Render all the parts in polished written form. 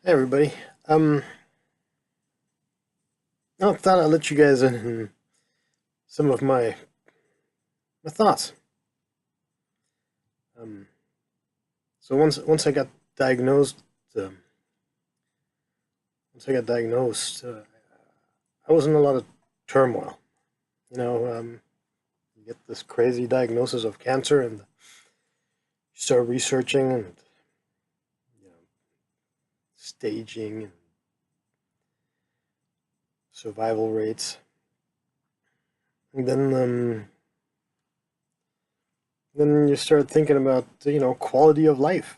Hey everybody. I thought I'd let you guys in on some of my thoughts. Um, so once I got diagnosed, um, once I got diagnosed, I was in a lot of turmoil. You know, you get this crazy diagnosis of cancer, and you start researching and you know staging and survival rates, and then you start thinking about quality of life.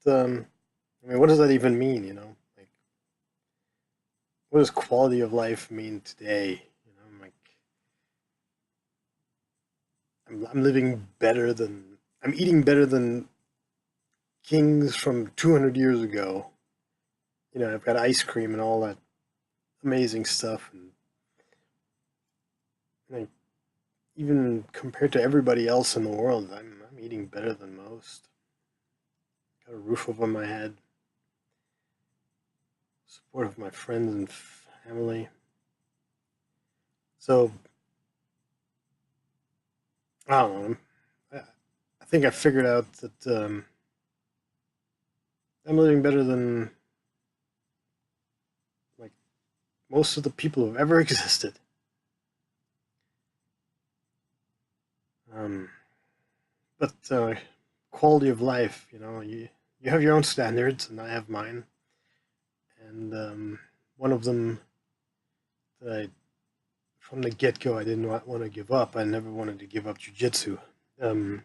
I mean, what does that even mean? Like, what does quality of life mean today? Like, I'm living better than, I'm eating better than kings from 200 years ago. I've got ice cream and all that amazing stuff, and like, even compared to everybody else in the world, I'm eating better than most. Got a roof over my head, support of my friends and family. So I don't know. I think I figured out that I'm living better than like most of the people who've ever existed. Um, but quality of life, you have your own standards, and I have mine. And one of them that from the get go, I did not want to give up. I never wanted to give up jujitsu. Um,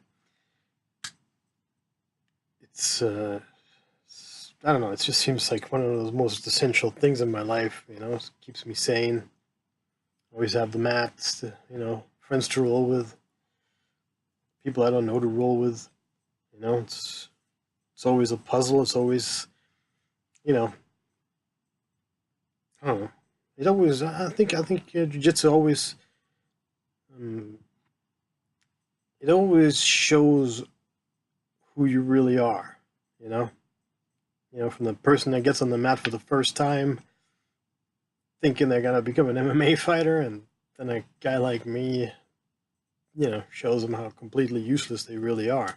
it's I don't know. It just seems like one of those most essential things in my life. It keeps me sane. Always have the mats, friends to roll with, people I don't know to roll with. It's always a puzzle. It's always, you know, I don't know. It always. I think jujitsu always. Um, it always shows who you really are. You know. From the person that gets on the mat for the first time, thinking they're gonna become an MMA fighter, and then a guy like me, shows them how completely useless they really are.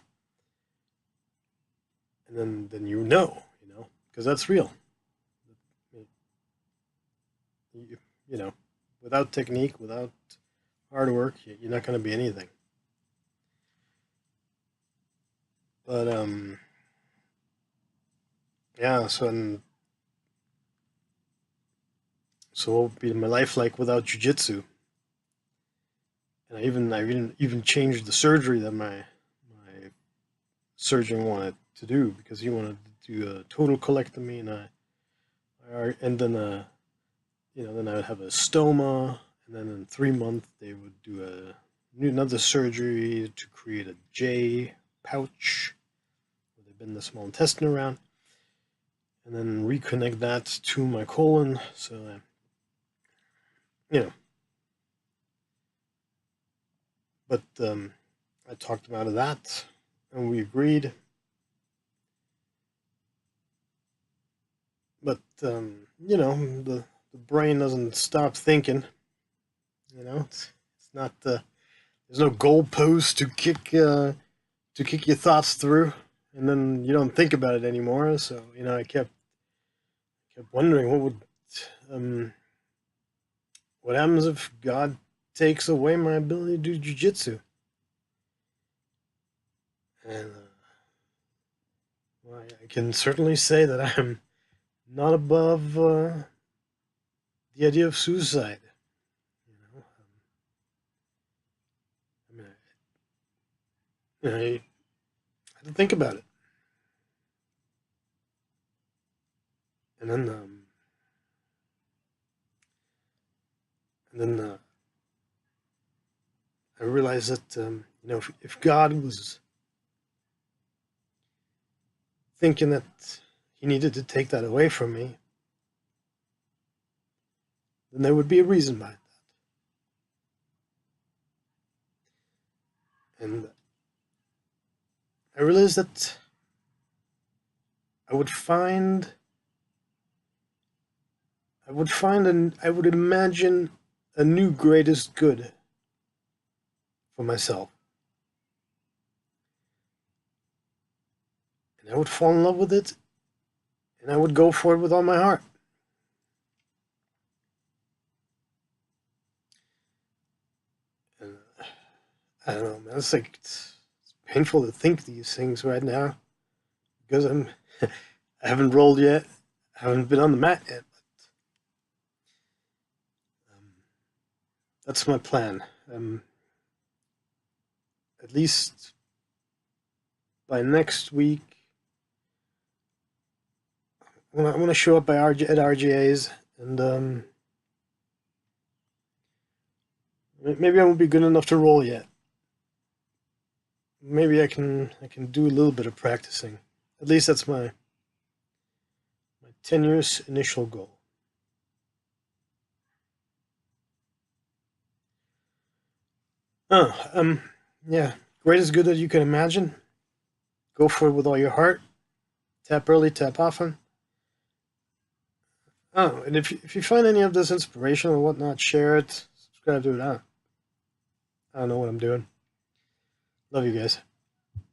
And then because that's real. You, you know, without technique, without hard work, you're not gonna be anything. But yeah. So what would be my life like without jujitsu? And I even changed the surgery that my surgeon wanted to do, because he wanted to do a total colectomy, and then then I would have a stoma, and then in 3 months they would do another surgery to create a J pouch where they bend the small intestine around, and then reconnect that to my colon. So you know, but I talked him out of that, and we agreed. But the brain doesn't stop thinking. It's not there's no goalpost to kick your thoughts through, and then you don't think about it anymore. So I kept wondering um what happens if God takes away my ability to do jujitsu, and well, I can certainly say that I'm not above the idea of suicide. I mean, I had to think about it, and then I realized that if God was thinking that He needed to take that away from me, then there would be a reason behind that. And I realized that I would find I would I would imagine a new greatest good for myself. And I would fall in love with it, and I would go for it with all my heart. And I don't know, man. It's painful to think these things right now because I haven't rolled yet. I haven't been on the mat yet. Um, that's my plan. At least by next week, I want to show up at RGA's, and maybe I won't be good enough to roll yet. Maybe I can do a little bit of practicing. At least that's my tenuous initial goal. Oh, yeah. Greatest good that you can imagine. Go for it with all your heart. Tap early, tap often. Oh, and if you find any of this inspiration or whatnot, share it. Subscribe to it. I don't know what I'm doing. Love you guys.